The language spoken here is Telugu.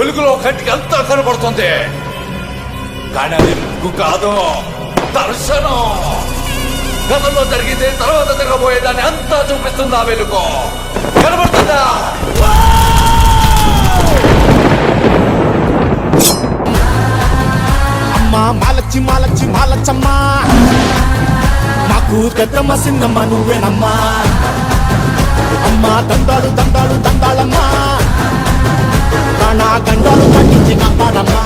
వెలుగులో కంటికి అంతా కనబడుతుంది, కానీ అది ముగ్గు కాదు, దర్శనం. గతంలో జరిగితే తర్వాత జరగబోయేదాన్ని అంతా చూపిస్తుంది ఆ వెలుగు. కనబడుతుందా? అమ్మా మాలచ్చి మాలచ్చి మాలచ్చమ్మా, మాకు పెద్దమ్మ సిన్నమ్మ నువ్వేనమ్మా. అమ్మా దండాలు దండాలు దండాలమ్మా, నా గండాలు తగ్గించి కాపాడమ్మా.